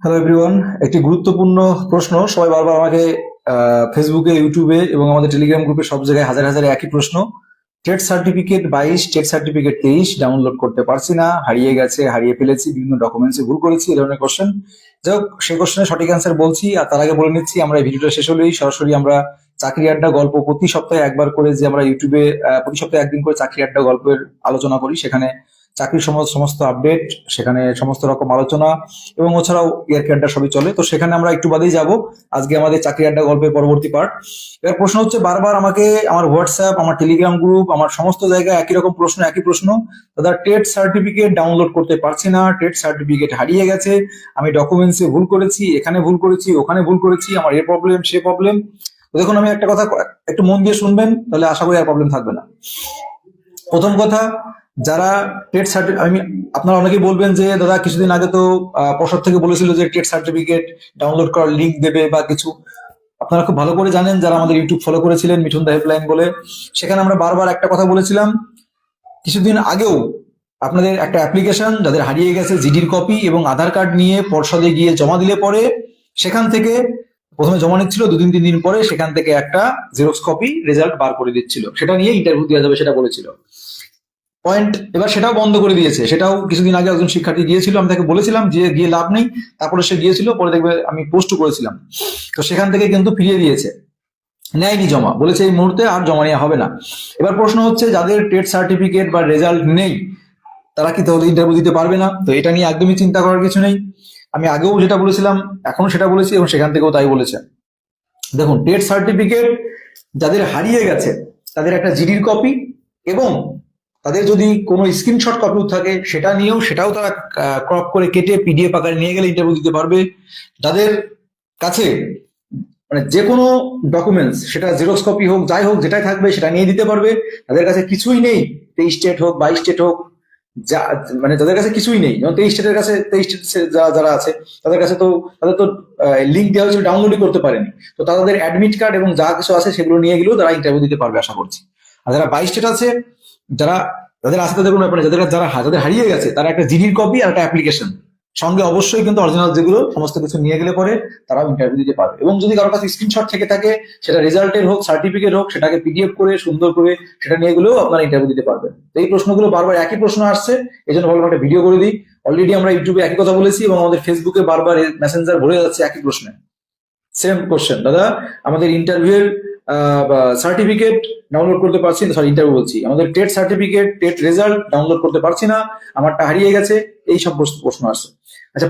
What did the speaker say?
Hello everyone, একটি গুরুত্বপূর্ণ প্রশ্ন সবাই বারবার আমাকে ফেসবুকে, ইউটিউবে এবং আমাদের টেলিগ্রাম গ্রুপে সব জায়গায় হাজার হাজার একই প্রশ্ন। TET certificate 22, TET certificate 23 download করতে পারছি না, হারিয়ে গেছে, হারিয়ে ফেলেছি, বিভিন্ন ডকুমেন্টসে ভুল করেছি, এই ধরনের কোশ্চেন। যাই হোক, সেই কোশ্চেনের সঠিক অ্যান্সার বলছি। আর তার আগে বলে নিচ্ছি, আমরা এই ভিডিওটা শেষ হলেই সরাসরি আমরা চাকরি আড্ডা গল্প প্রতি সপ্তাহে একবার করে, যে আমরা ইউটিউবে প্রতি সপ্তাহে একদিন করে চাকরি আড্ডা গল্পের আলোচনা করি, সেখানে চাকরির সমস্ত আপডেট, সেখানে সমস্ত রকম আলোচনা এবং ওছাড়াও ইয়ারকি আড্ডা সবই চলে। তো সেখানে আমরা একটু বাদেই যাব। আজকে আমাদের চাকরি আড্ডা গল্পের পরবর্তী পার্ট। এবার প্রশ্ন হচ্ছে, বারবার আমাকে আমার হোয়াটসঅ্যাপ, আমার টেলিগ্রাম গ্রুপ, আমার সমস্ত জায়গায় একই রকম প্রশ্ন, একই প্রশ্ন। দাদা, টেট সার্টিফিকেট ডাউনলোড করতে পারছি না, টেট সার্টিফিকেট হারিয়ে গেছে, আমি ডকুমেন্টসে ভুল করেছি, এখানে ভুল করেছি, ওখানে ভুল করেছি, আমার এ প্রবলেম, সে প্রবলেম। তো দেখুন, আমি একটা কথা একটু মন দিয়ে শুনবেন, তাহলে আশা করি আর প্রবলেম থাকবে না। প্রথম কথা, যারা টেট সার্টিফিকেট, আপনারা অনেকেই বলবেন যে দাদা কিছুদিন আগে তো পর্ষদ থেকে বলেছিল যে টেট সার্টিফিকেট ডাউনলোড করার লিঙ্ক দেবে বা কিছু। আপনারা খুব ভালো করে জানেন, যারা আমাদের ইউটিউব ফলো করেছিলেন মিঠুন দা হেল্পলাইন বলে, সেখানে আমরা বারবার একটা কথা বলেছিলাম। কিছুদিন আগেও আপনাদের একটা অ্যাপ্লিকেশন, যাদের হারিয়ে গেছে, জিডির কপি এবং আধার কার্ড নিয়ে পর্ষদে গিয়ে জমা দিলে পরে সেখান থেকে প্রথমে জমা নিচ্ছিল, 2-3 দিন পরে সেখান থেকে একটা জেরক্স কপি রেজাল্ট বার করে দিচ্ছিল, সেটা নিয়ে ইন্টারভিউ দেওয়া যাবে সেটা বলেছিল। পয়েন্ট, এবার সেটাও বন্ধ করে দিয়েছে। সেটাও কিছুদিন আগে একজন শিক্ষার্থী গিয়েছিল, আমি তাকে বলেছিলাম যে গিয়ে লাভ নেই, তারপরে সে গিয়েছিল, পরে দেখবে আমি পোস্ট করেছিলাম। তো সেখান থেকে কিন্তু ফিরিয়ে দিয়েছে, নেয়নি জমা, বলেছে এই মুহূর্তে আর জমা নেওয়া হবে না। এবার প্রশ্ন হচ্ছে, যাদের টেট সার্টিফিকেট বা রেজাল্ট নেই, তারা কি তাহলে ইন্টারভিউ দিতে পারবে না? তো এটা নিয়ে একদমই চিন্তা করার কিছু নেই। আমি আগেও যেটা বলেছিলাম এখনো সেটা বলেছি এবং সেখান থেকেও তাই বলেছে। দেখুন, টেট সার্টিফিকেট যাদের হারিয়ে গেছে, তাদের একটা জিডির কপি এবং তাদের যদি কোনো স্ক্রিনশট কপি থাকে সেটা নিয়েও, সেটাও তারা ক্রপ করে কেটে পিডিএফ আকারে নিয়ে গেলে ইন্টারভিউ দিতে পারবে। যাদের কাছে মানে যে কোনো ডকুমেন্টস, সেটা জেরক্স কপি হোক, যাই হোক, যেটাই থাকবে সেটা নিয়ে দিতে পারবে। তাদের কাছে কিছুই নেই, 23 স্টেট হোক, 22 স্টেট হোক, যা মানে যাদের কাছে কিছুই নেই, যেমন 23 স্টেটের কাছে, 23 স্টেট যারা আছে তাদের কাছে তো, তাদের তো লিঙ্ক দেওয়া হয়েছিল, ডাউনলোডই করতে পারেনি। তো তাদের অ্যাডমিট কার্ড এবং যা কিছু আছে সেগুলো নিয়ে গেলেও তারা ইন্টারভিউ দিতে পারবে আশা করছি। আর যারা 22 স্টেট আছে, যারা যাদের আছে তাদের কোনো ব্যাপার নেই। যাদের হারিয়ে গেছে, তারা একটা জিডির কপি আর একটা অ্যাপ্লিকেশন সঙ্গে অবশ্যই কিন্তু অরিজিনাল যেগুলো, সমস্ত কিছু নিয়ে গেলে পরে তারা ইন্টারভিউ দিতে পারবে। এবং যদি কারোর কাছে স্ক্রিনশট থেকে থাকে, সেটা রেজাল্টের হোক, সার্টিফিকেট হোক, সেটাকে পিডিএফ করে সুন্দর করে সেটা নিয়ে গেলেও আপনারা ইন্টারভিউ দিতে পারবেন। তো এই প্রশ্নগুলো বারবার একই প্রশ্ন আসছে, এই জন্য ভাবলাম একটা ভিডিও করে দিই। অলরেডি আমরা ইউটিউবে একই কথা বলেছি এবং আমাদের ফেসবুকে বারবার মেসেঞ্জার ভরে যাচ্ছে একই প্রশ্নে, সেম কোশ্চেন। দাদা, আমাদের ইন্টারভিউর সার্টিফিকেট ডাউনলোড করতে পারছি না, সরি ইন্টারভিউ বলছি, আমাদের TET certificate, TET result download করতে পারছি না, আমারটা হারিয়ে গেছে, এই সব প্রশ্ন আসছে। আচ্ছা,